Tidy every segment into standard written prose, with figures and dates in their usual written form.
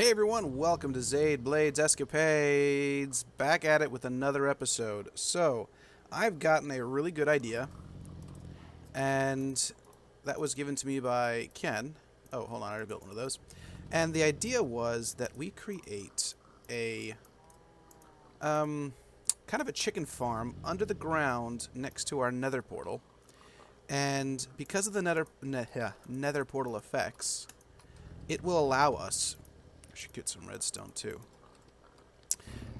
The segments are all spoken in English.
Hey everyone, welcome to Xaedblade's Escapades. Back at it with another episode. So, I've gotten a really good idea, and that was given to me by Ken. Oh, hold on, I already built one of those. And the idea was that we create a kind of a chicken farm under the ground next to our nether portal. And because of the nether portal effects, it will allow us, I should get some redstone too.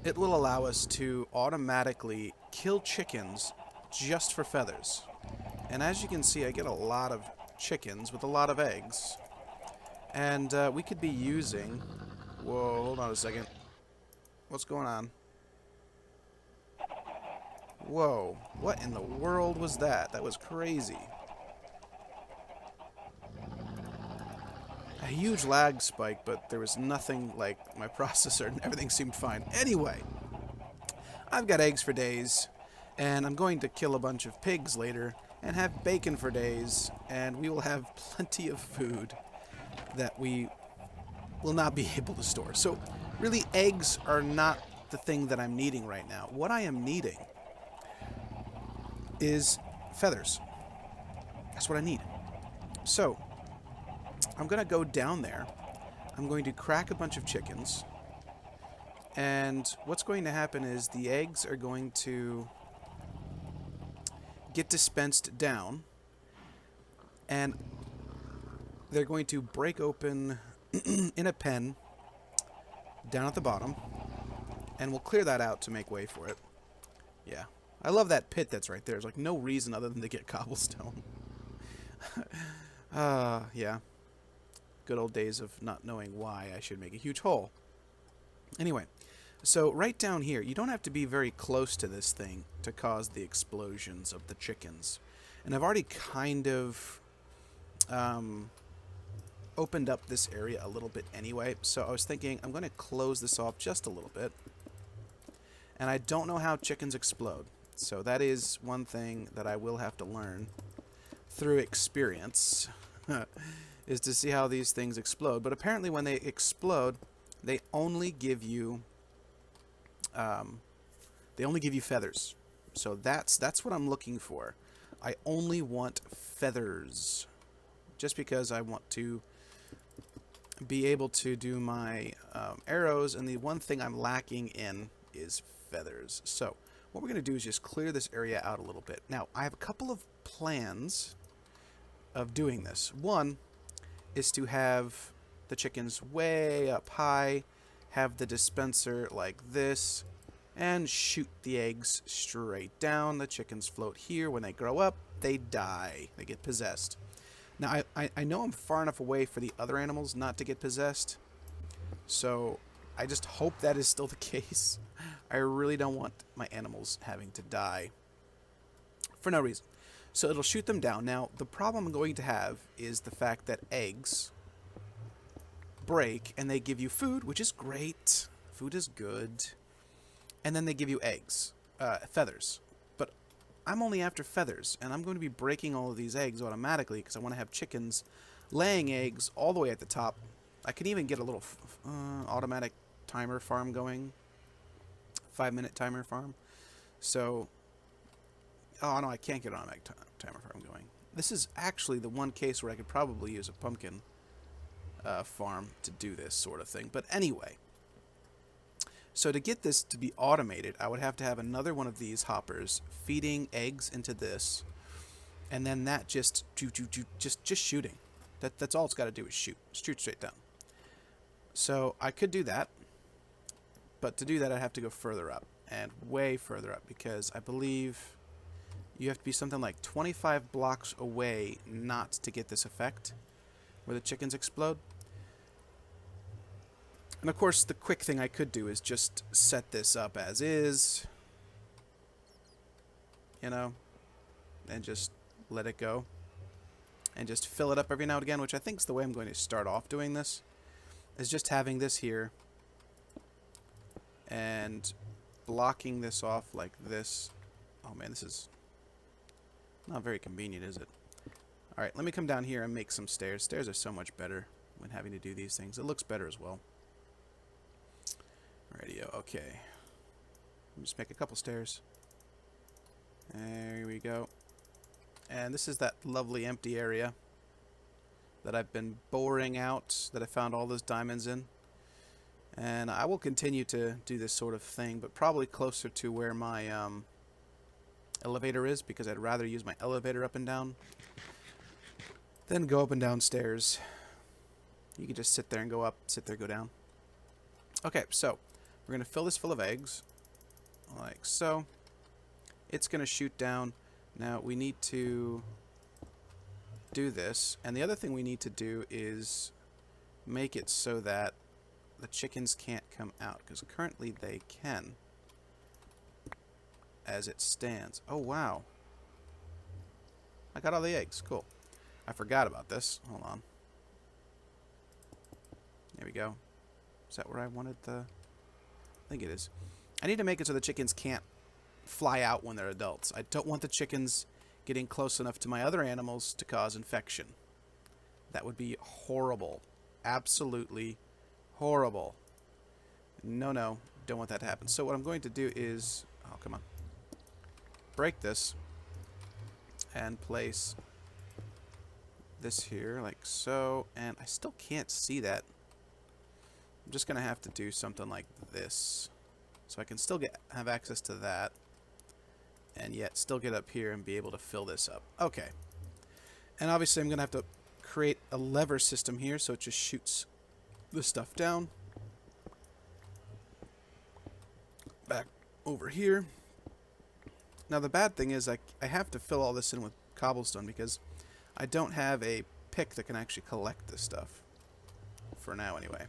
It will allow us to automatically kill chickens just for feathers. And as you can see, I get a lot of chickens with a lot of eggs. And we could be using... Whoa, hold on a second. What's going on? Whoa, what in the world was that? That was crazy. A huge lag spike, but there was nothing like my processor and everything seemed fine. Anyway, I've got eggs for days, and I'm going to kill a bunch of pigs later and have bacon for days, and we will have plenty of food that we will not be able to store. So really, eggs are not the thing that I'm needing right now. What I am needing is feathers. That's what I need. So I'm going to go down there. I'm going to crack a bunch of chickens. And what's going to happen is the eggs are going to get dispensed down. And they're going to break open in a pen down at the bottom. And we'll clear that out to make way for it. Yeah. I love that pit that's right there. There's like no reason other than to get cobblestone. Yeah. Good old days of not knowing why I should make a huge hole. Anyway, so right down here, you don't have to be very close to this thing to cause the explosions of the chickens. And I've already kind of opened up this area a little bit anyway, so I was thinking I'm going to close this off just a little bit. And I don't know how chickens explode, so that is one thing that I will have to learn through experience. Is to see how these things explode. But apparently when they explode, they only give you feathers. So that's what I'm looking for. I only want feathers. Just because I want to be able to do my arrows, and the one thing I'm lacking in is feathers. So what we're going to do is just clear this area out a little bit. Now, I have a couple of plans of doing this. One is to have the chickens way up high, have the dispenser like this, and shoot the eggs straight down. The chickens float here. When they grow up, they die. They get possessed. Now, I know I'm far enough away for the other animals not to get possessed, so I just hope that is still the case. I really don't want my animals having to die for no reason. So it'll shoot them down. Now, the problem I'm going to have is the fact that eggs break and they give you food, which is great. Food is good. And then they give you eggs, feathers. But I'm only after feathers, and I'm going to be breaking all of these eggs automatically because I want to have chickens laying eggs all the way at the top. I can even get a little automatic timer farm going. 5-minute timer farm. So... Oh, no, I can't get an automatic timer farm going. This is actually the one case where I could probably use a pumpkin farm to do this sort of thing. But anyway, so to get this to be automated, I would have to have another one of these hoppers feeding eggs into this, and then that just shooting. That's all it's got to do is shoot straight down. So I could do that, but to do that I'd have to go further up, and way further up, because I believe you have to be something like 25 blocks away not to get this effect where the chickens explode. And of course, the quick thing I could do is just set this up as is, you know, and just let it go. And just fill it up every now and again, which I think is the way I'm going to start off doing this, is just having this here and blocking this off like this. Oh man, this is... not very convenient, is it? Alright, let me come down here and make some stairs. Stairs are so much better when having to do these things. It looks better as well. Radio, okay. Just make a couple stairs. There we go. And this is that lovely empty area that I've been boring out, that I found all those diamonds in. And I will continue to do this sort of thing, but probably closer to where my elevator is, because I'd rather use my elevator up and down than go up and down stairs. You can just sit there and go up, sit there, go down. Okay, so we're going to fill this full of eggs, like so. It's going to shoot down. Now we need to do this, and the other thing we need to do is make it so that the chickens can't come out, because currently they can as it stands. Oh wow, I got all the eggs. Cool. I forgot about this. Hold on. There we go. Is that where I wanted the... I think it is. I need to make it so the chickens can't fly out when they're adults. I don't want the chickens getting close enough to my other animals to cause infection. That would be horrible. Absolutely horrible. No, no. Don't want that to happen. So what I'm going to do is... Oh, come on. Break this. And place this here, like so. And I still can't see that. I'm just going to have to do something like this. So I can still have access to that. And yet still get up here and be able to fill this up. Okay. And obviously I'm going to have to create a lever system here so it just shoots the stuff down. Back over here. Now the bad thing is I have to fill all this in with cobblestone because I don't have a pick that can actually collect this stuff. For now anyway.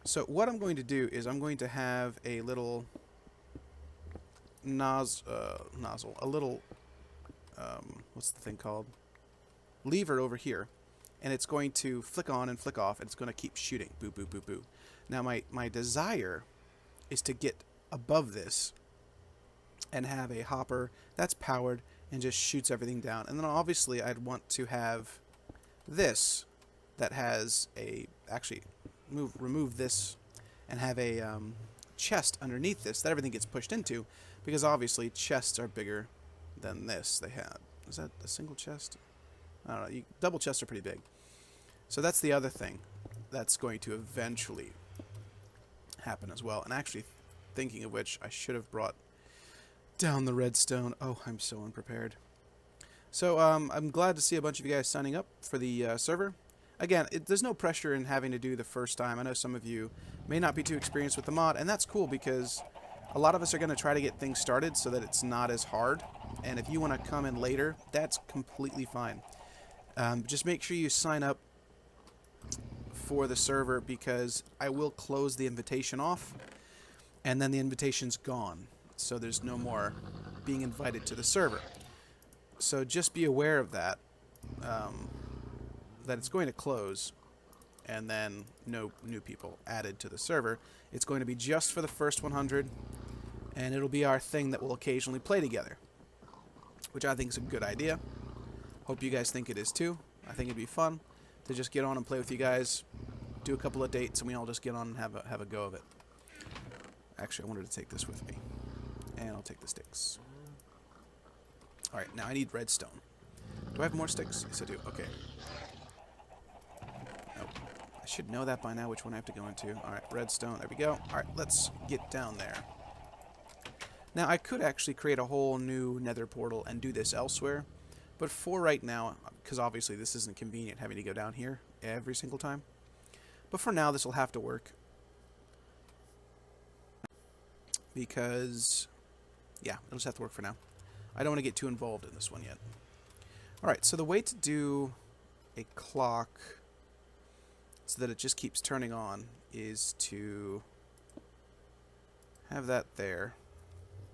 So what I'm going to do is I'm going to have a little nozzle, a little, what's the thing called? Lever over here. And it's going to flick on and flick off, and it's going to keep shooting. Boo, boo, boo, boo. Now my desire is to get above this and have a hopper that's powered and just shoots everything down. And then obviously I'd want to have this that has a, actually remove this and have a chest underneath this that everything gets pushed into, because obviously chests are bigger than this. They had, is that a single chest? I don't know. Double chests are pretty big. So that's the other thing that's going to eventually happen as well. And actually, thinking of which, I should have brought down the redstone. Oh, I'm so unprepared. So I'm glad to see a bunch of you guys signing up for the server. Again, there's no pressure in having to do the first time. I know some of you may not be too experienced with the mod, and that's cool because a lot of us are going to try to get things started so that it's not as hard. And if you want to come in later, that's completely fine. Just make sure you sign up for the server, because I will close the invitation off, and then the invitation's gone. So there's no more being invited to the server. So just be aware of that. That it's going to close, and then no new people added to the server. It's going to be just for the first 100, and it'll be our thing that we'll occasionally play together, which I think is a good idea. Hope you guys think it is too. I think it'd be fun to just get on and play with you guys, do a couple of dates, and we all just get on and have a go of it. Actually, I wanted to take this with me, and I'll take the sticks. Alright, now I need redstone. Do I have more sticks? Yes, I do. Okay. I should know that by now, which one I have to go into. Alright, redstone. There we go. Alright, let's get down there. Now, I could actually create a whole new nether portal and do this elsewhere. But for right now, because obviously this isn't convenient having to go down here every single time. But for now, this will have to work. Because, yeah, it'll just have to work for now. I don't want to get too involved in this one yet. Alright, so the way to do a clock so that it just keeps turning on is to have that there.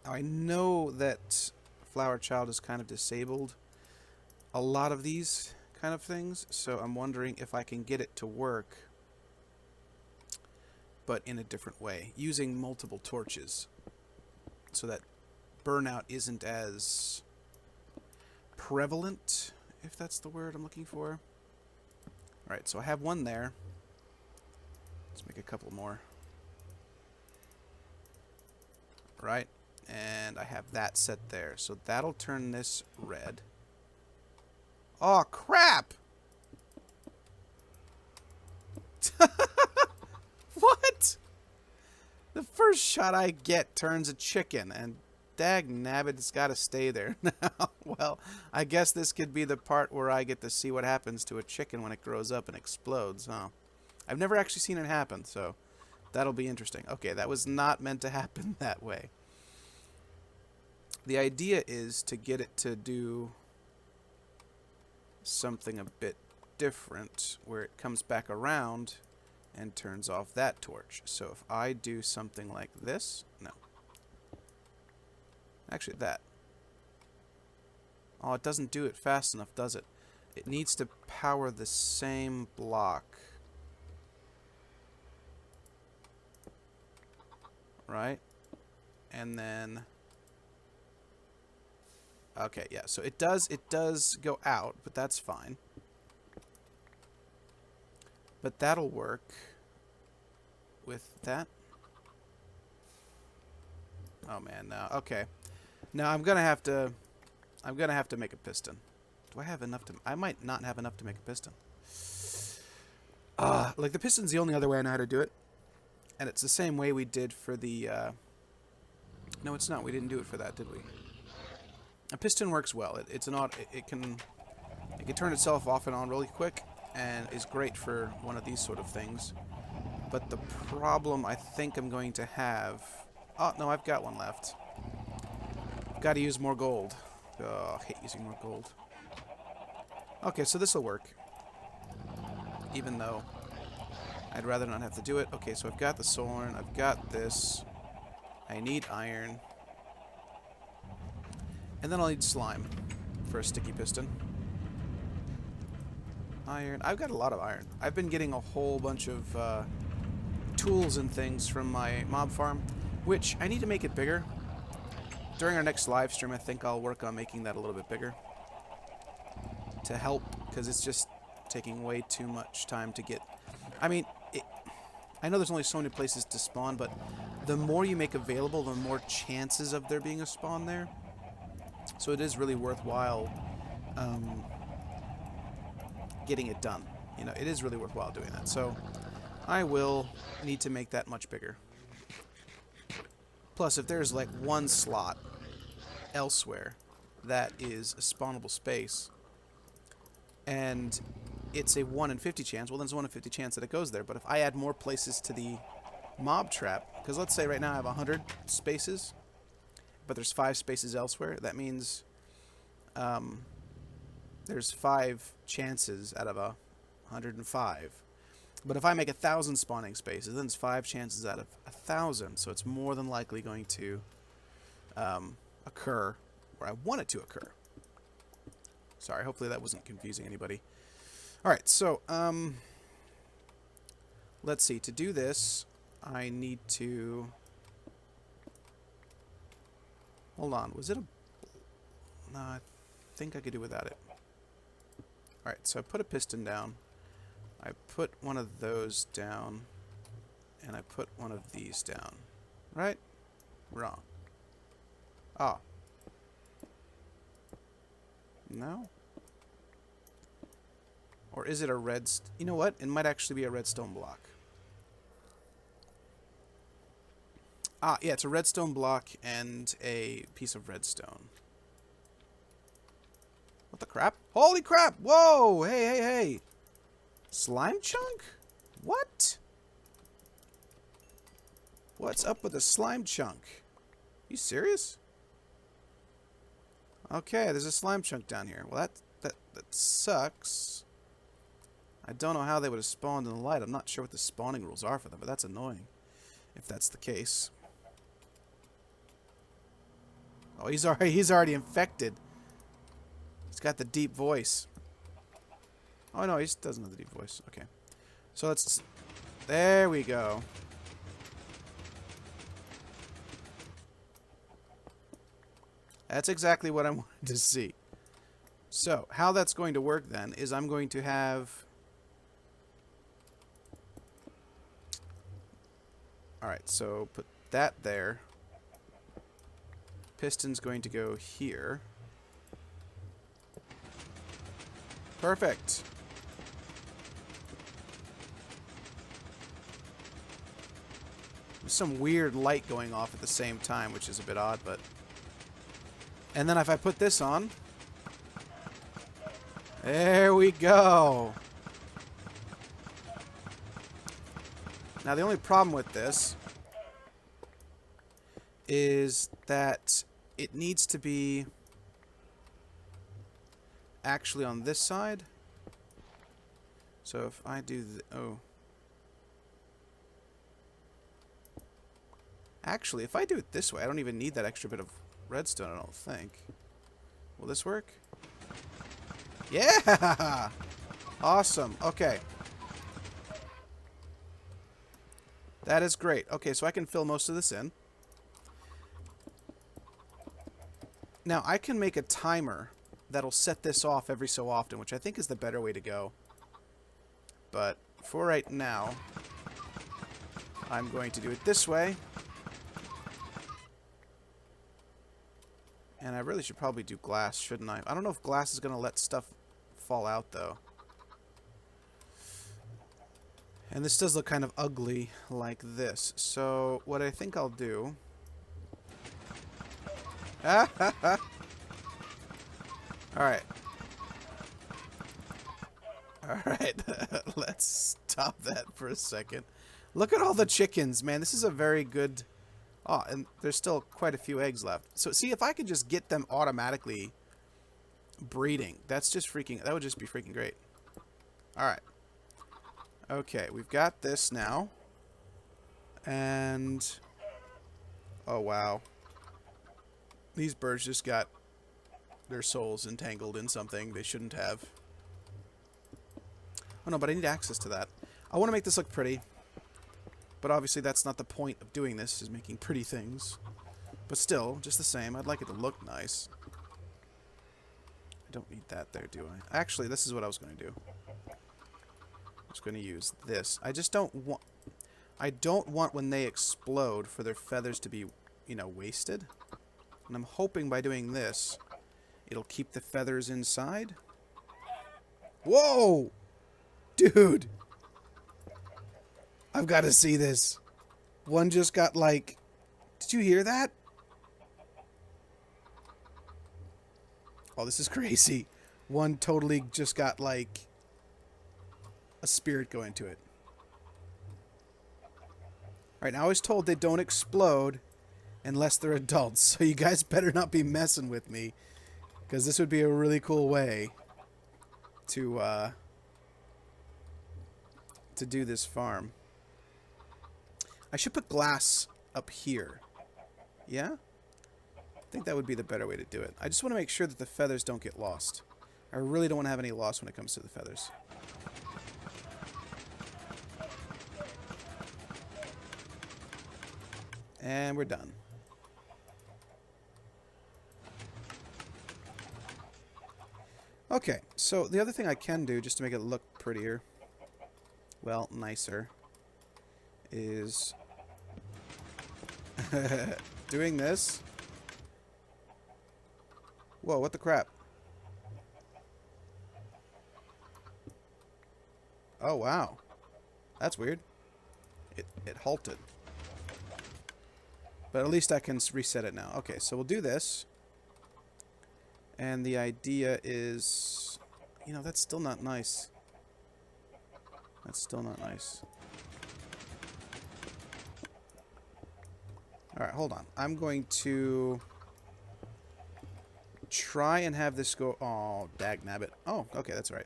Now, I know that Flower Child is kind of disabled a lot of these kind of things, so I'm wondering if I can get it to work, but in a different way, using multiple torches, so that burnout isn't as prevalent, if that's the word I'm looking for. Alright, so I have one there. Let's make a couple more. right? And I have that set there. So that'll turn this red. Oh, crap! What? The first shot I get turns a chicken, and dag nabbit, it's got to stay there now. Well, I guess this could be the part where I get to see what happens to a chicken when it grows up and explodes, huh? I've never actually seen it happen, so that'll be interesting. Okay, that was not meant to happen that way. The idea is to get it to do something a bit different, where it comes back around and turns off that torch. So if I do something like this, no. Actually, that. Oh, it doesn't do it fast enough, does it? It needs to power the same block. Right? And then... Okay, yeah, so it does go out, but that's fine. But that'll work with that. Oh man, no. Okay. Now I'm gonna have to make a piston. Do I have enough to... I might not have enough to make a piston. Like the piston's the only other way I know how to do it. And it's the same way we did for the no, it's not. We didn't do it for that, did we? A piston works well. It's an auto, it can turn itself off and on really quick, and is great for one of these sort of things. But the problem I think I'm going to have... Oh, no, I've got one left. I've got to use more gold. Oh, I hate using more gold. Okay, so this will work. Even though I'd rather not have to do it. Okay, so I've got the solar, I've got this. I need iron. And then I'll need slime for a sticky piston. Iron. I've got a lot of iron. I've been getting a whole bunch of tools and things from my mob farm, which I need to make it bigger. During our next live stream, I think I'll work on making that a little bit bigger to help, because it's just taking way too much time to get... I mean, I know there's only so many places to spawn, but the more you make available, the more chances of there being a spawn there. So it is really worthwhile getting it done. You know, it is really worthwhile doing that. So I will need to make that much bigger. Plus, if there's like one slot elsewhere that is a spawnable space, and it's a 1 in 50 chance, well, then it's a 1 in 50 chance that it goes there. But if I add more places to the mob trap, because let's say right now I have 100 spaces, but there's 5 spaces elsewhere, that means there's 5 chances out of 105. But if I make 1,000 spawning spaces, then it's 5 chances out of 1,000, so it's more than likely going to occur where I want it to occur. Sorry, hopefully that wasn't confusing anybody. Alright, so, let's see. To do this, I need to... Hold on, was it a... No, I think I could do without it. Alright, so I put a piston down. I put one of those down. And I put one of these down. Right? Wrong. Oh. No? Or is it a red... You know what? It might actually be a redstone block. Ah, yeah, it's a redstone block and a piece of redstone. What the crap? Holy crap! Whoa! Hey, hey, hey! Slime chunk? What? What's up with the slime chunk? You serious? Okay, there's a slime chunk down here. Well, that sucks. I don't know how they would have spawned in the light. I'm not sure what the spawning rules are for them, but that's annoying if that's the case. Oh, he's already infected. He's got the deep voice. Oh no, he doesn't have the deep voice. Okay. So let's... There we go. That's exactly what I wanted to see. So, how that's going to work then is I'm going to have... Alright, so put that there. Piston's going to go here. Perfect. There's some weird light going off at the same time, which is a bit odd, but... And then if I put this on... There we go! Now the only problem with this is that it needs to be actually on this side. So if I do actually, if I do it this way, I don't even need that extra bit of redstone, I don't think. Will this work? Yeah! Awesome. Okay. That is great. Okay, so I can fill most of this in. Now, I can make a timer that'll set this off every so often, which I think is the better way to go. But for right now, I'm going to do it this way. And I really should probably do glass, shouldn't I? I don't know if glass is going to let stuff fall out, though. And this does look kind of ugly like this. So what I think I'll do... Alright. Alright. Let's stop that for a second. Look at all the chickens, man. This is a very good... Oh, and there's still quite a few eggs left. So see, if I could just get them automatically breeding, that's just freaking... That would just be freaking great. Alright. Okay, we've got this now. And... Oh, wow. These birds just got their souls entangled in something they shouldn't have. Oh, no, but I need access to that. I want to make this look pretty. But obviously that's not the point of doing this, is making pretty things. But still, just the same, I'd like it to look nice. I don't need that there, do I? Actually, this is what I was going to do. I was going to use this. I just don't want... I don't want when they explode for their feathers to be, you know, wasted. And I'm hoping by doing this, it'll keep the feathers inside. Whoa! Dude! I've got to see this. One just got like... Did you hear that? Oh, this is crazy. One totally just got like... a spirit going to it. Alright, now I was told they don't explode unless they're adults. So you guys better not be messing with me. Because this would be a really cool way to do this farm. I should put glass up here. Yeah? I think that would be the better way to do it. I just want to make sure that the feathers don't get lost. I really don't want to have any loss when it comes to the feathers. And we're done. Okay, so the other thing I can do, just to make it look prettier, well, nicer, is doing this. Whoa, what the crap? Oh, wow. That's weird. It halted. But at least I can reset it now. Okay, so we'll do this. And the idea is... You know, that's still not nice. That's still not nice. Alright, hold on. I'm going to... try and have this go... Oh, dagnabbit. Oh, okay, that's right.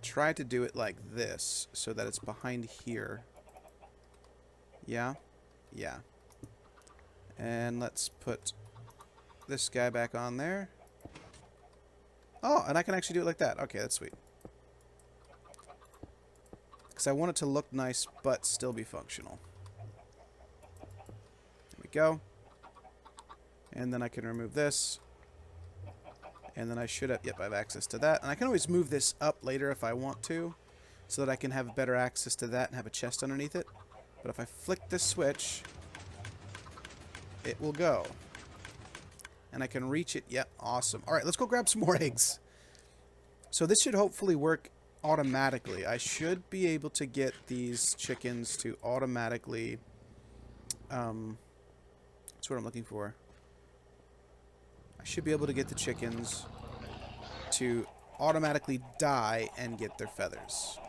Try to do it like this, so that it's behind here. Yeah? Yeah. And let's put this guy back on there. Oh, and I can actually do it like that. Okay, that's sweet. Because I want it to look nice, but still be functional. There we go. And then I can remove this. And then I should have... Yep, I have access to that. And I can always move this up later if I want to, so that I can have better access to that and have a chest underneath it. But if I flick this switch, it will go. And I can reach it. Yep, awesome. All right, let's go grab some more eggs. So this should hopefully work automatically. I should be able to get these chickens to automatically... that's what I'm looking for. I should be able to get the chickens to automatically die and get their feathers.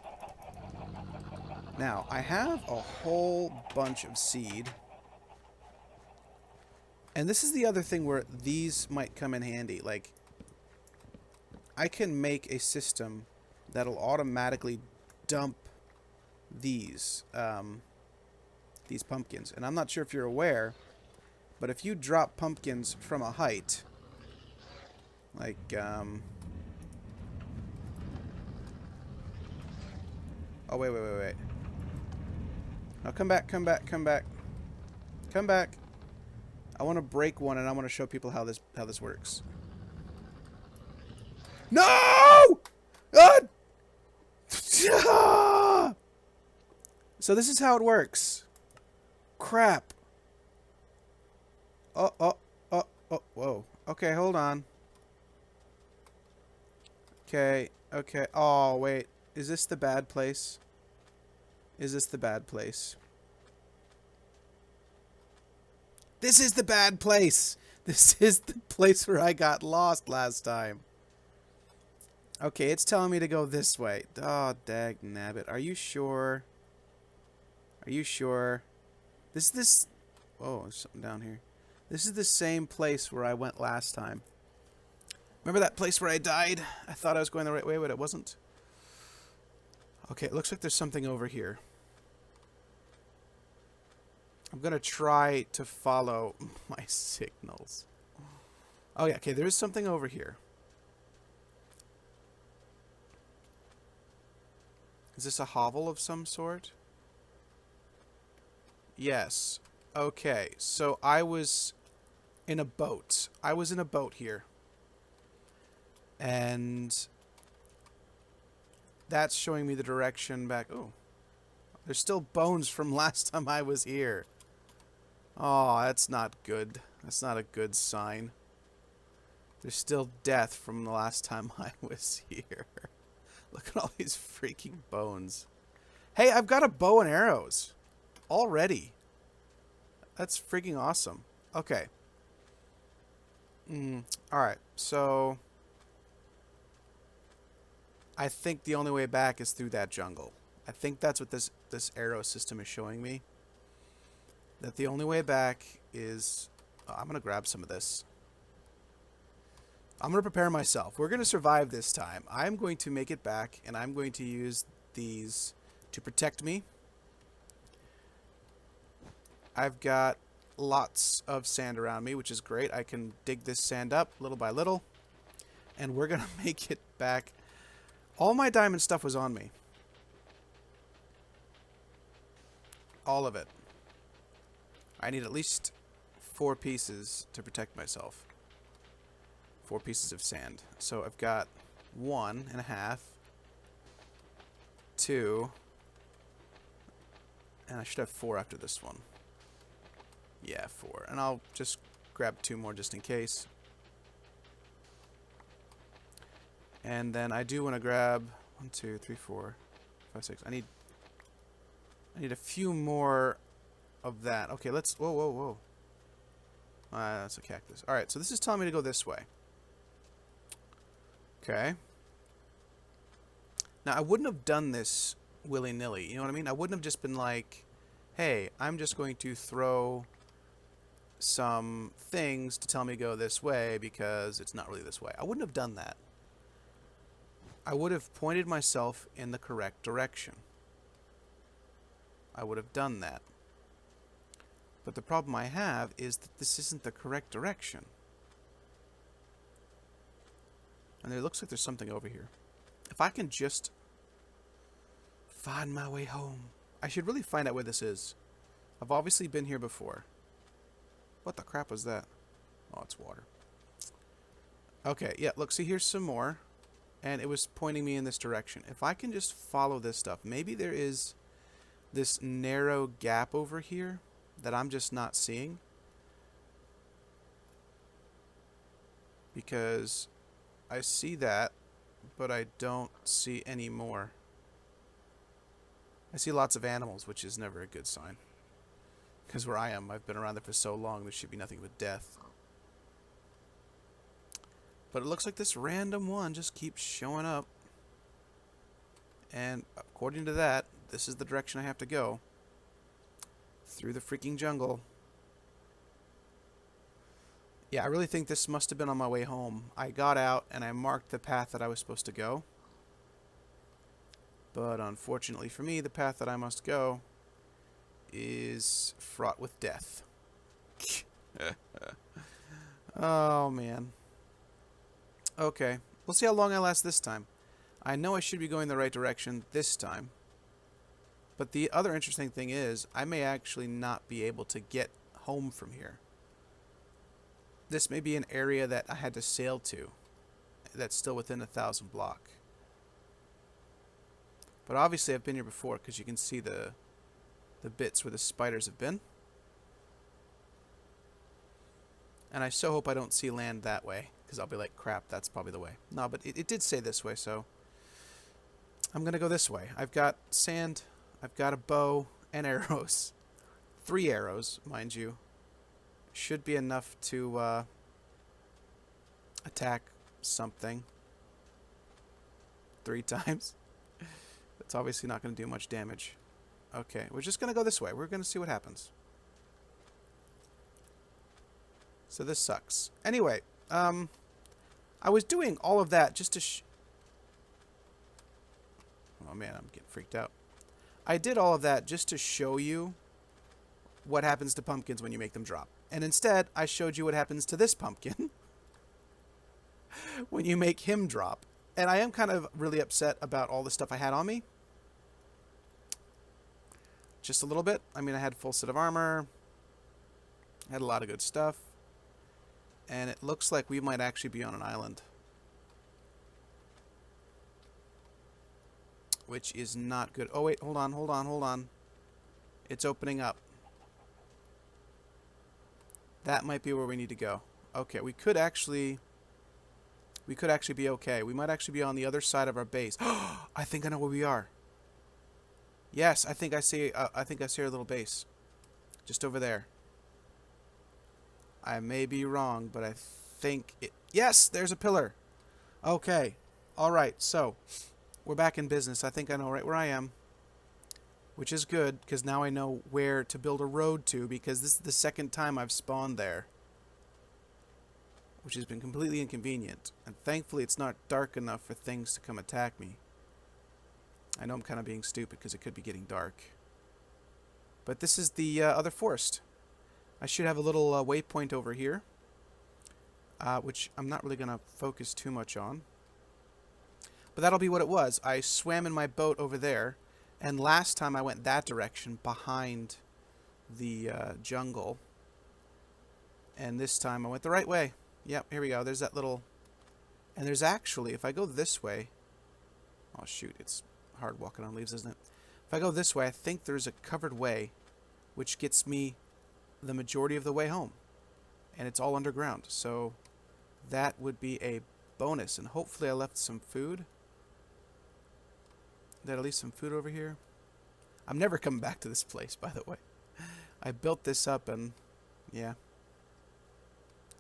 Now, I have a whole bunch of seed. And this is the other thing where these might come in handy. Like, I can make a system that'll automatically dump these pumpkins. And I'm not sure if you're aware, but if you drop pumpkins from a height, like, oh, wait. Now, come back. Come back. I want to break one, and I want to show people how this works. No! So this is how it works. Crap. Oh, whoa. Okay, hold on. Okay. Oh, wait. Is this the bad place? Is this the bad place? This is the bad place! This is the place where I got lost last time. Okay, it's telling me to go this way. Oh, dag nabbit. Are you sure? Are you sure? This... Oh, there's something down here. This is the same place where I went last time. Remember that place where I died? I thought I was going the right way, but it wasn't. Okay, it looks like there's something over here. I'm going to try to follow my signals. Oh, yeah, okay, there is something over here. Is this a hovel of some sort? Yes. Okay, so I was in a boat. I was in a boat here. And that's showing me the direction back. Oh, there's still bones from last time I was here. Oh, that's not good. That's not a good sign. There's still death from the last time I was here. Look at all these freaking bones. Hey, I've got a bow and arrows. Already. That's freaking awesome. Okay. Alright, so... I think the only way back is through that jungle. I think that's what this arrow system is showing me. That the only way back is... Oh, I'm going to grab some of this. I'm going to prepare myself. We're going to survive this time. I'm going to make it back, and I'm going to use these to protect me. I've got lots of sand around me, which is great. I can dig this sand up little by little, and we're going to make it back. All my diamond stuff was on me. All of it. I need at least 4 pieces to protect myself. 4 pieces of sand. So I've got 1.5, 2, and I should have 4 after this one. Yeah, 4. And I'll just grab 2 more just in case. And then I do want to grab 1, 2, 3, 4, 5, 6. I need a few more of that. Okay, let's... Whoa. That's a cactus. Alright, so this is telling me to go this way. Okay. Now, I wouldn't have done this willy-nilly. You know what I mean? I wouldn't have just been like, hey, I'm just going to throw some things to tell me to go this way because it's not really this way. I wouldn't have done that. I would have pointed myself in the correct direction. I would have done that. But the problem I have is that this isn't the correct direction. And it looks like there's something over here. If I can just find my way home. I should really find out where this is. I've obviously been here before. What the crap was that? Oh, it's water. Okay, yeah, look, see, here's some more. And it was pointing me in this direction. If I can just follow this stuff, maybe there is this narrow gap over here that I'm just not seeing. because I see that, but I don't see any more. I see lots of animals, which is never a good sign. Because where I am, I've been around there for so long, there should be nothing but death. But it looks like this random one just keeps showing up. And according to that, this is the direction I have to go. Through the freaking jungle. Yeah, I really think this must have been on my way home. I got out and I marked the path that I was supposed to go. But unfortunately for me, the path that I must go is fraught with death. Oh, man. Okay, we'll see how long I last this time. I know I should be going the right direction this time. But the other interesting thing is, I may actually not be able to get home from here. This may be an area that I had to sail to. That's still within 1,000 block. But obviously I've been here before, because you can see the bits where the spiders have been. And I so hope I don't see land that way, because I'll be like, crap, that's probably the way. No, but it did say this way, so I'm going to go this way. I've got sand, I've got a bow, and arrows. 3 arrows, mind you. Should be enough to attack something 3 times. That's obviously not going to do much damage. Okay, we're just going to go this way. We're going to see what happens. So this sucks. Anyway, I was doing all of that just to oh man, I'm getting freaked out. I did all of that just to show you what happens to pumpkins when you make them drop. And instead, I showed you what happens to this pumpkin when you make him drop. And I am kind of really upset about all the stuff I had on me. Just a little bit. I mean, I had a full set of armor. I had a lot of good stuff. And it looks like we might actually be on an island. Which is not good. Oh, wait. Hold on. It's opening up. That might be where we need to go. Okay, we could actually be okay. We might actually be on the other side of our base. I think I know where we are. Yes, I think I see our little base. Just over there. I may be wrong, but I think it... Yes, there's a pillar. Okay. All right, so we're back in business. I think I know right where I am. Which is good, because now I know where to build a road to, because this is the second time I've spawned there. Which has been completely inconvenient. And thankfully it's not dark enough for things to come attack me. I know I'm kind of being stupid, because it could be getting dark. But this is the other forest. I should have a little waypoint over here. Which I'm not really going to focus too much on. But that'll be what it was. I swam in my boat over there. And last time I went that direction behind the jungle. And this time I went the right way. Yep, here we go. There's that little... And there's actually, if I go this way... Oh, shoot. It's hard walking on leaves, isn't it? If I go this way, I think there's a covered way, which gets me the majority of the way home. And it's all underground. So that would be a bonus. And hopefully I left some food. Did I leave some food over here? I'm never coming back to this place, by the way. I built this up and... yeah.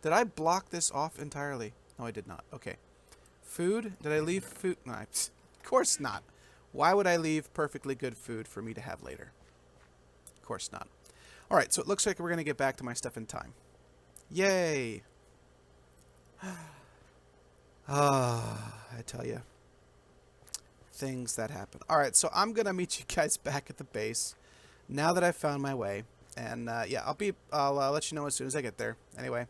Did I block this off entirely? No, I did not. Okay. Food? Did I leave food? No, of course not. Why would I leave perfectly good food for me to have later? Of course not. Alright, so it looks like we're going to get back to my stuff in time. Yay! Ah, I tell you. Things that happen. Alright, so I'm going to meet you guys back at the base now that I've found my way. And, yeah, I'll let you know as soon as I get there. Anyway,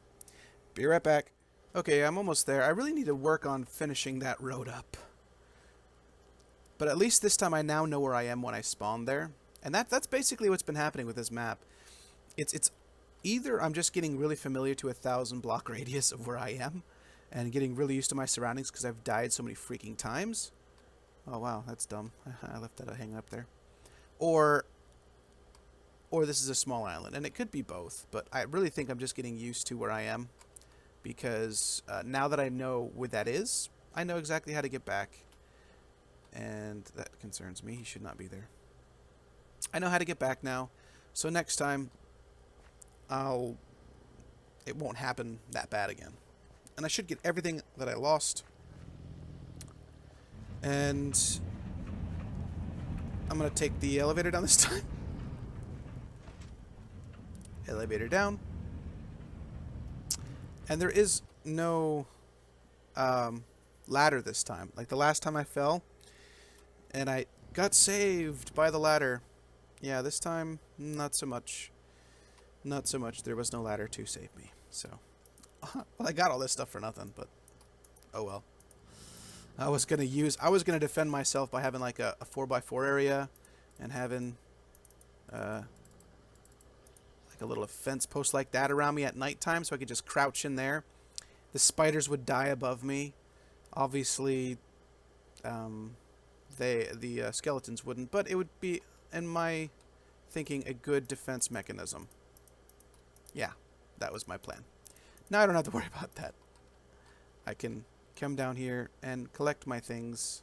be right back. Okay, I'm almost there. I really need to work on finishing that road up. But at least this time I now know where I am when I spawn there. And that's basically what's been happening with this map. It's either I'm just getting really familiar to 1,000 block radius of where I am and getting really used to my surroundings because I've died so many freaking times. Oh, wow, that's dumb. I left that hanging up there. Or this is a small island, and it could be both, but I really think I'm just getting used to where I am because now that I know where that is, I know exactly how to get back. And that concerns me. He should not be there. I know how to get back now. So next time, it won't happen that bad again. And I should get everything that I lost. And I'm going to take the elevator down this time. Elevator down. And there is no ladder this time. Like the last time I fell and I got saved by the ladder. Yeah, this time, not so much. Not so much. There was no ladder to save me. So, well, I got all this stuff for nothing, but oh well. I was gonna defend myself by having like a 4x4 area and having like a little fence post like that around me at nighttime, so I could just crouch in there. The spiders would die above me. Obviously, the skeletons wouldn't, but it would be, in my thinking, a good defense mechanism. Yeah, that was my plan. Now I don't have to worry about that. I can come down here and collect my things.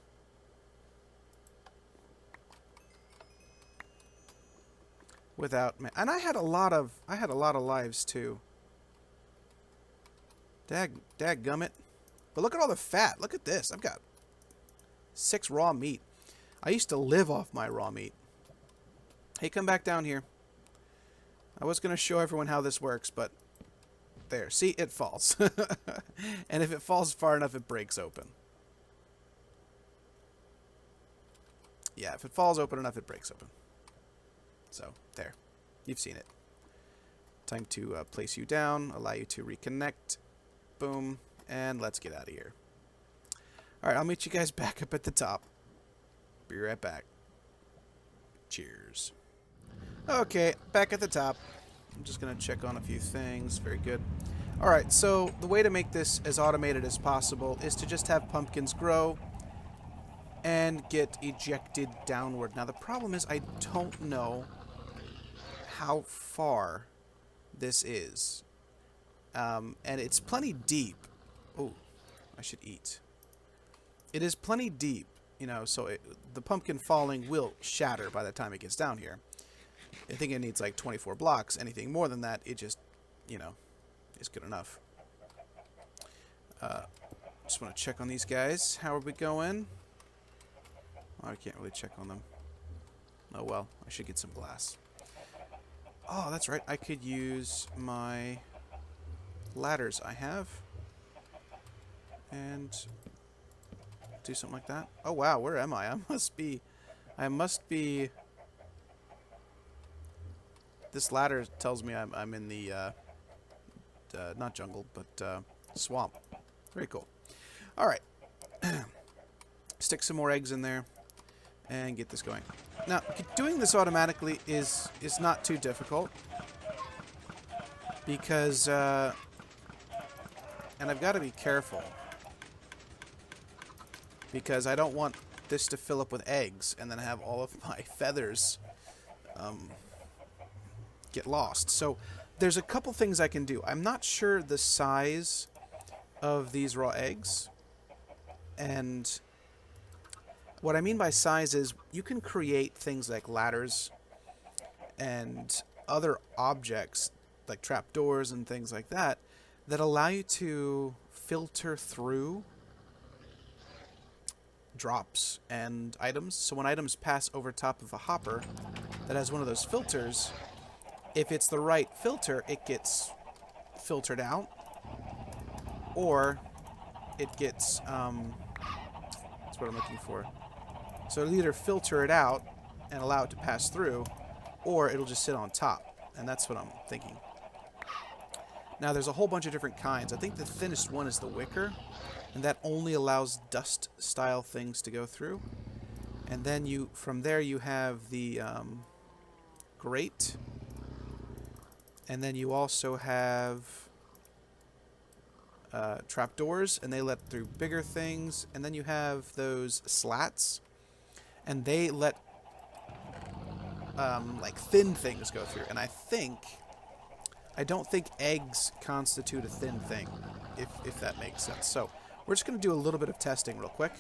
Without me. And I had a lot of lives too. Dadgummit. But look at all the fat. Look at this. I've got 6 raw meat. I used to live off my raw meat. Hey, come back down here. I was going to show everyone how this works, but there. See, it falls. And if it falls far enough, it breaks open. Yeah, if it falls open enough, it breaks open. So, there. You've seen it. Time to place you down, allow you to reconnect. Boom. And let's get out of here. Alright, I'll meet you guys back up at the top. Be right back. Cheers. Okay, back at the top. I'm just going to check on a few things. Very good. Alright, so the way to make this as automated as possible is to just have pumpkins grow and get ejected downward. Now, the problem is I don't know how far this is. And it's plenty deep. Oh, I should eat. It is plenty deep, you know, so the pumpkin falling will shatter by the time it gets down here. I think it needs like 24 blocks. Anything more than that, it just, you know, is good enough. Just want to check on these guys. How are we going? Oh, I can't really check on them. Oh, well, I should get some glass. Oh, that's right. I could use my ladders I have and do something like that. Oh, wow. Where am I? I must be... This ladder tells me I'm in the, not jungle, but swamp. Very cool. Alright. Stick some more eggs in there and get this going. Now, doing this automatically is not too difficult because, and I've got to be careful because I don't want this to fill up with eggs and then have all of my feathers get lost. So there's a couple things I can do. I'm not sure the size of these raw eggs, and what I mean by size is you can create things like ladders and other objects like trapdoors and things like that that allow you to filter through drops and items. So when items pass over top of a hopper that has one of those filters, if it's the right filter, it gets filtered out, or it gets, that's what I'm looking for. So it'll either filter it out and allow it to pass through, or it'll just sit on top, and that's what I'm thinking. Now, there's a whole bunch of different kinds. I think the thinnest one is the wicker, and that only allows dust-style things to go through. And then from there you have the grate. And then you also have trapdoors, and they let through bigger things. And then you have those slats, and they let like thin things go through. And I don't think eggs constitute a thin thing. if that makes sense. So we're just going to do a little bit of testing real quick.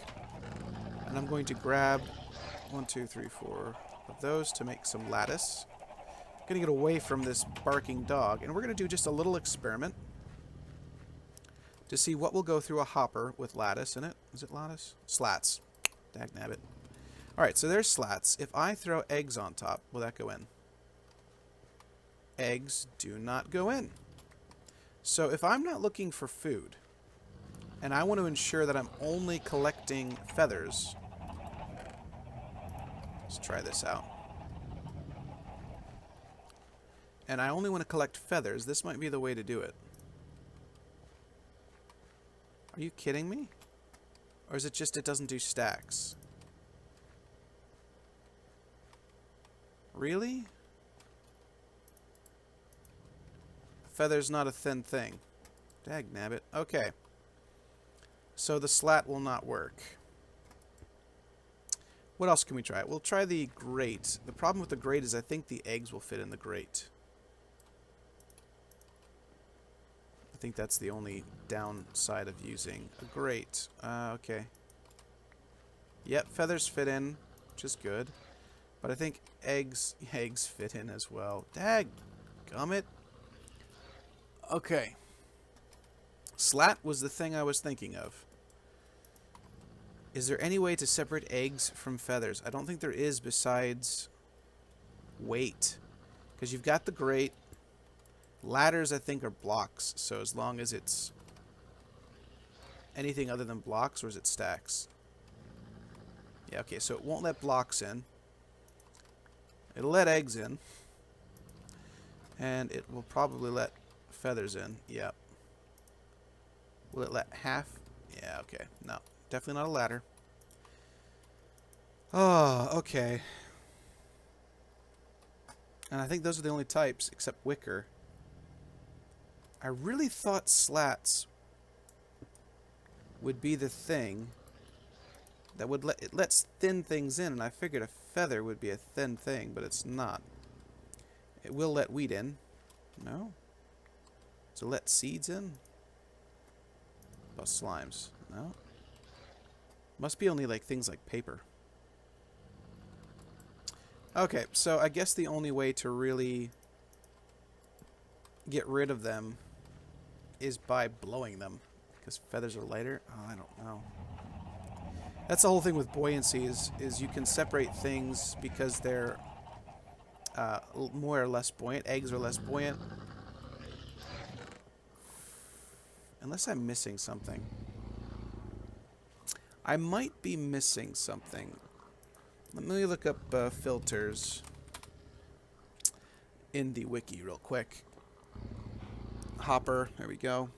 And I'm going to grab 1, 2, 3, 4 of those to make some lattice. I'm going to get away from this barking dog, and we're going to do just a little experiment to see what will go through a hopper with lattice in it. Is it lattice? Slats. Dagnabbit. Alright, so there's slats. If I throw eggs on top, will that go in? Eggs do not go in. So if I'm not looking for food, and I want to ensure that I'm only collecting feathers, let's try this out. And I only want to collect feathers, this might be the way to do it. Are you kidding me? Or is it just it doesn't do stacks? Really? Feather's not a thin thing. Dagnabbit. Okay. So the slat will not work. What else can we try? We'll try the grate. The problem with the grate is I think the eggs will fit in the grate. I think that's the only downside of using a grate. Okay. Yep, feathers fit in, which is good. But I think eggs fit in as well. Dadgummit. Okay. Slat was the thing I was thinking of. Is there any way to separate eggs from feathers? I don't think there is besides weight. Because you've got the grate. Ladders, I think, are blocks. So as long as it's anything other than blocks, or is it stacks? Yeah, okay, so it won't let blocks in. It'll let eggs in. And it will probably let feathers in. Yep. Will it let half? Yeah, okay. No. Definitely not a ladder. Oh, okay. And I think those are the only types, except wicker. I really thought slats would be the thing that would let it lets thin things in, and I figured a feather would be a thin thing, but it's not. It will let wheat in. No? So let seeds in? About slimes. No? Must be only like things like paper. Okay, so I guess the only way to really get rid of them is by blowing them. Because feathers are lighter? Oh, I don't know. That's the whole thing with buoyancy is you can separate things because they're more or less buoyant. Eggs are less buoyant. Unless I'm missing something. I might be missing something. Let me look up filters in the wiki real quick. Hopper, there we go.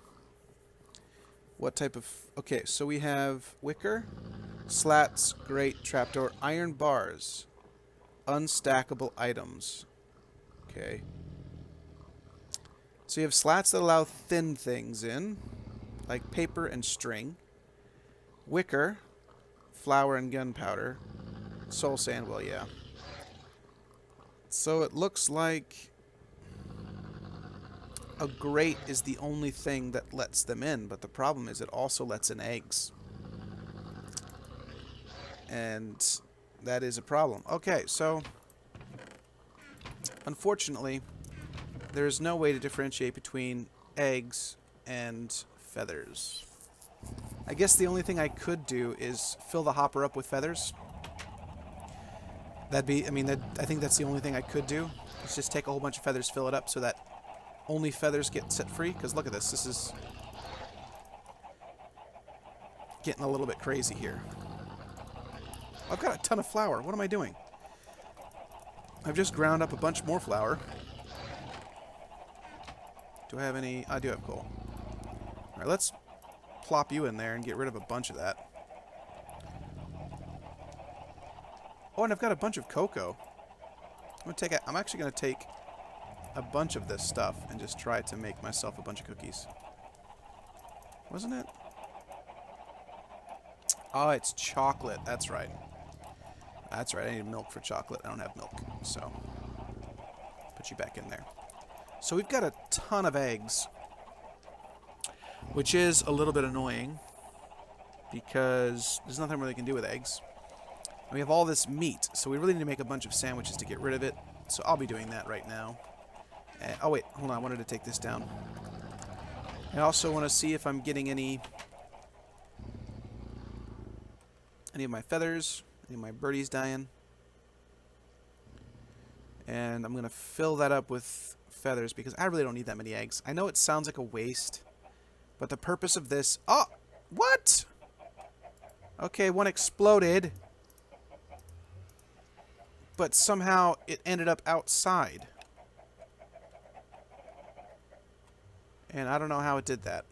What type of... Okay, so we have wicker, slats, grate, trapdoor, iron bars, unstackable items. Okay. So you have slats that allow thin things in, like paper and string. Wicker, flour and gunpowder, soul sand, well, yeah. So it looks like a grate is the only thing that lets them in, but the problem is it also lets in eggs. And that is a problem. Okay, so unfortunately, there is no way to differentiate between eggs and feathers. I guess the only thing I could do is fill the hopper up with feathers. That'd be, I mean, I think that's the only thing I could do. Is just take a whole bunch of feathers, fill it up so that only feathers get set free. Because look at this. This is getting a little bit crazy here. I've got a ton of flour. What am I doing? I've just ground up a bunch more flour. Do I have any? I do have coal. Alright, let's plop you in there and get rid of a bunch of that. Oh, and I've got a bunch of cocoa. I'm actually going to take a bunch of this stuff and just try to make myself a bunch of cookies. Wasn't it? Oh, it's chocolate. That's right. That's right. I need milk for chocolate. I don't have milk, so put you back in there. So we've got a ton of eggs. which is a little bit annoying because there's nothing really can do with eggs. And we have all this meat, so we really need to make a bunch of sandwiches to get rid of it. So I'll be doing that right now. Oh wait, hold on, I wanted to take this down. I also want to see if I'm getting any of my feathers, any of my birdies dying. And I'm going to fill that up with feathers because I really don't need that many eggs. I know it sounds like a waste, but the purpose of this... Oh! What? Okay, one exploded. But somehow it ended up outside. And I don't know how it did that.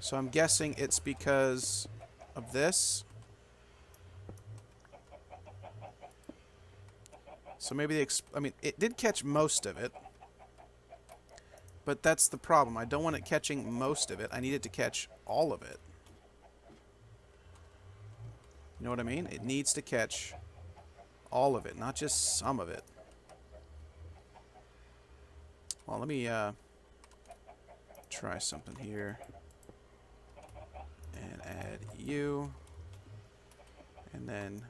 So I'm guessing it's because of this. So maybe I mean, it did catch most of it. But that's the problem. I don't want it catching most of it. I need it to catch all of it. You know what I mean? It needs to catch all of it, not just some of it. Well, let me try something here. And add you. And then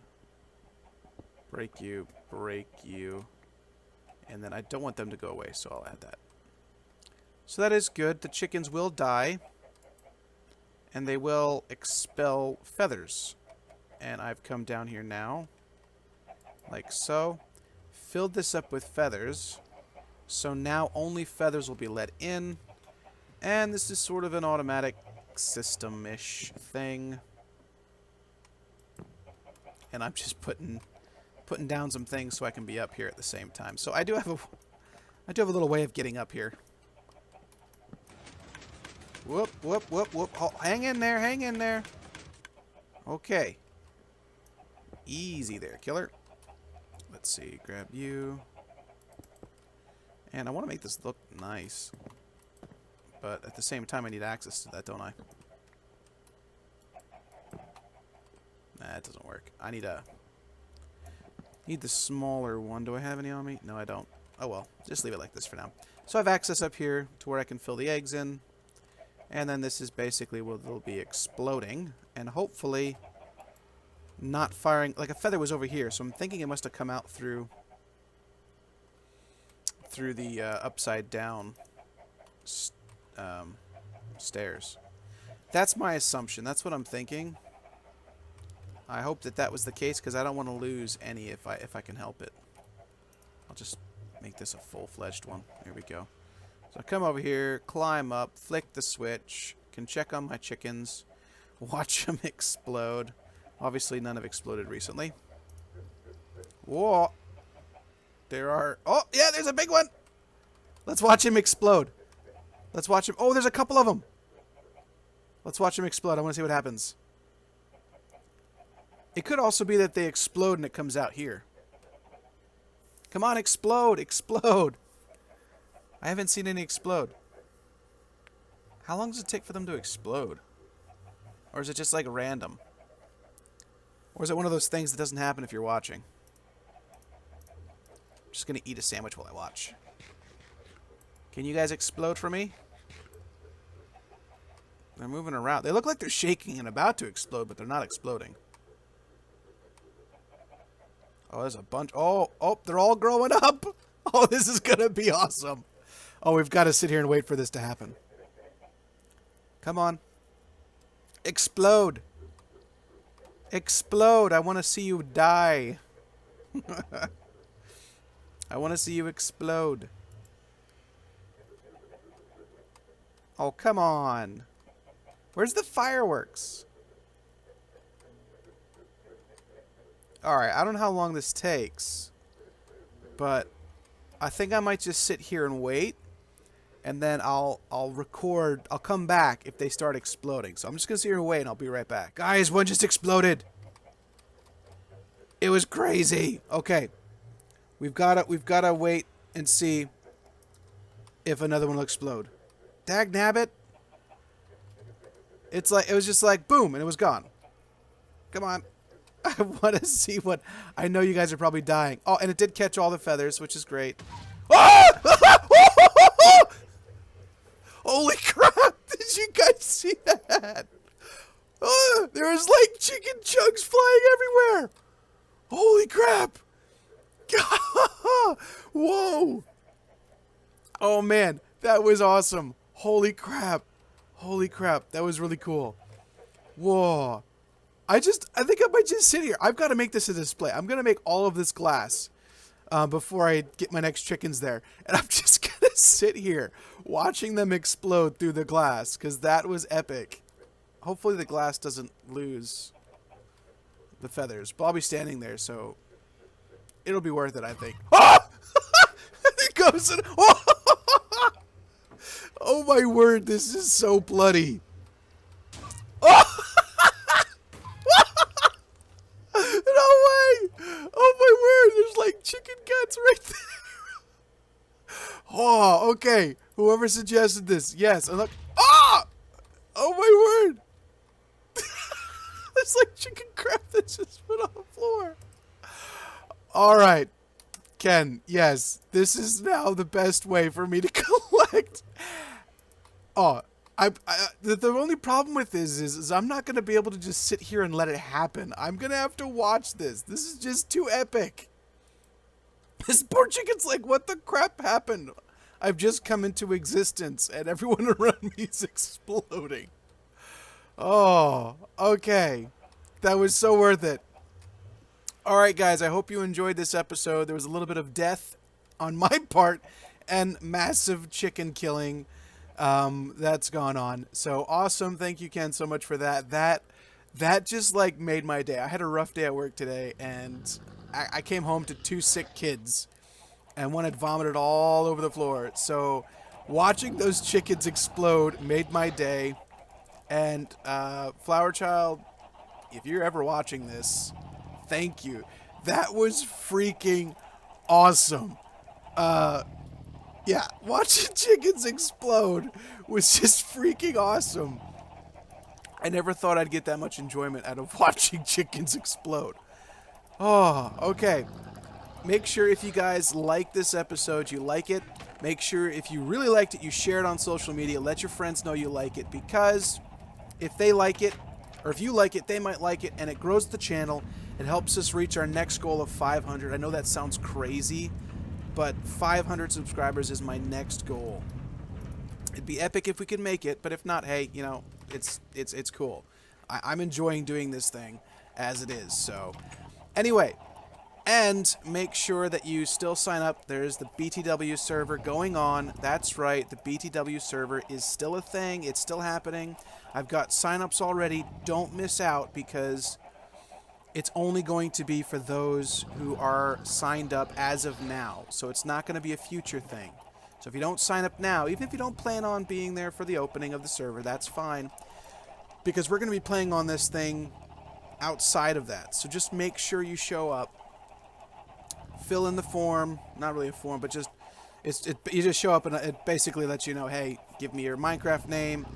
break you, and then I don't want them to go away, so I'll add that. So that is good. The chickens will die, and they will expel feathers. And I've come down here now, like so, filled this up with feathers, so now only feathers will be let in, and this is sort of an automatic system-ish thing. And I'm just putting down some things so I can be up here at the same time. So I do have a little way of getting up here. Whoop, whoop, whoop, whoop. Oh, hang in there, hang in there. Okay. Easy there, killer. Let's see, grab you. And I want to make this look nice. But at the same time, I need access to that, don't I? Nah, that doesn't work. I need the smaller one. Do I have any on me? No, I don't. Oh well, just leave it like this for now. So I have access up here to where I can fill the eggs in. And then this is basically where they'll be exploding. And hopefully not firing. Like a feather was over here, so I'm thinking it must have come out through the upside down stairs. That's my assumption. That's what I'm thinking. I hope that was the case because I don't want to lose any if I can help it. I'll just make this a full-fledged one. There we go. So I come over here, climb up, flick the switch, can check on my chickens, watch them explode. Obviously none have exploded recently. Whoa! Oh, yeah, there's a big one! Let's watch him explode. Let's watch him. Oh, there's a couple of them! Let's watch him explode. I want to see what happens. It could also be that they explode and it comes out here. Come on, explode! Explode! I haven't seen any explode. How long does it take for them to explode? Or is it just like random? Or is it one of those things that doesn't happen if you're watching? I'm just gonna eat a sandwich while I watch. Can you guys explode for me? They're moving around. They look like they're shaking and about to explode, but they're not exploding. Oh, there's a bunch. Oh, they're all growing up. Oh, this is going to be awesome. Oh, we've got to sit here and wait for this to happen. Come on. Explode. Explode. I want to see you die. I want to see you explode. Oh, come on. Where's the fireworks? Alright, I don't know how long this takes, but I think I might just sit here and wait, and then I'll record. I'll come back if they start exploding. So I'm just gonna sit here and wait, and I'll be right back. Guys, one just exploded. It was crazy. Okay, we've gotta wait and see if another one will explode. Dag nabbit! It was just like boom, and it was gone. Come on. I want to see what... I know you guys are probably dying. Oh, and it did catch all the feathers, which is great. Oh! Oh, man. That was awesome. Holy crap. Holy crap. That was really cool. Whoa. I think I might just sit here. I've got to make this a display. I'm going to make all of this glass before I get my next chickens there. And I'm just going to sit here watching them explode through the glass because that was epic. Hopefully the glass doesn't lose the feathers. But I'll be standing there, so it'll be worth it, I think. Oh! It goes in. Oh! Oh, my word. This is so bloody. Oh! No way! Oh my word! There's like chicken guts right there. Oh, okay. Whoever suggested this, yes. And look. Ah! Oh my word! There's like chicken crap that just went on the floor. All right, Ken. Yes, this is now the best way for me to collect. Oh. The only problem with this is I'm not going to be able to just sit here and let it happen. I'm going to have to watch this. This is just too epic. This poor chicken's like, what the crap happened? I've just come into existence and everyone around me is exploding. Oh, okay. That was so worth it. All right, guys, I hope you enjoyed this episode. There was a little bit of death on my part and massive chicken killing. That's gone on. So awesome. Thank you, Ken, so much for that. That just like made my day. I had a rough day at work today and I came home to 2 sick kids and one had vomited all over the floor. So watching those chickens explode made my day. And, Flower Child, if you're ever watching this, thank you. That was freaking awesome. Yeah, watching chickens explode was just freaking awesome. I never thought I'd get that much enjoyment out of watching chickens explode. Oh, okay. Make sure if you guys like this episode, you like it. Make sure if you really liked it, you share it on social media. Let your friends know you like it because if they like it, or if you like it, they might like it, and it grows the channel. It helps us reach our next goal of 500. I know that sounds crazy, but 500 subscribers is my next goal. It'd be epic if we could make it, but if not, hey, you know, it's cool. I'm enjoying doing this thing as it is. So, anyway, and make sure that you still sign up. There's the BTW server going on. That's right, the BTW server is still a thing. It's still happening. I've got signups already. Don't miss out because it's only going to be for those who are signed up as of now. So it's not going to be a future thing. So if you don't sign up now, even if you don't plan on being there for the opening of the server, that's fine. Because we're going to be playing on this thing outside of that. So just make sure you show up. Fill in the form. Not really a form, but just you just show up and it basically lets you know, hey, give me your Minecraft name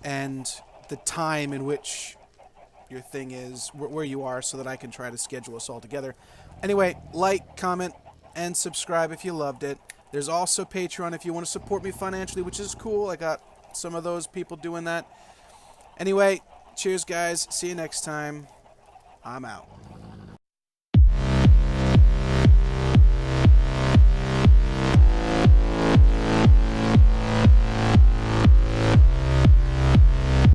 and the time in which your thing is, where you are, so that I can try to schedule us all together. Anyway, like, comment, and subscribe if you loved it. There's also Patreon if you want to support me financially, which is cool. I got some of those people doing that. Anyway, cheers, guys. See you next time. I'm out.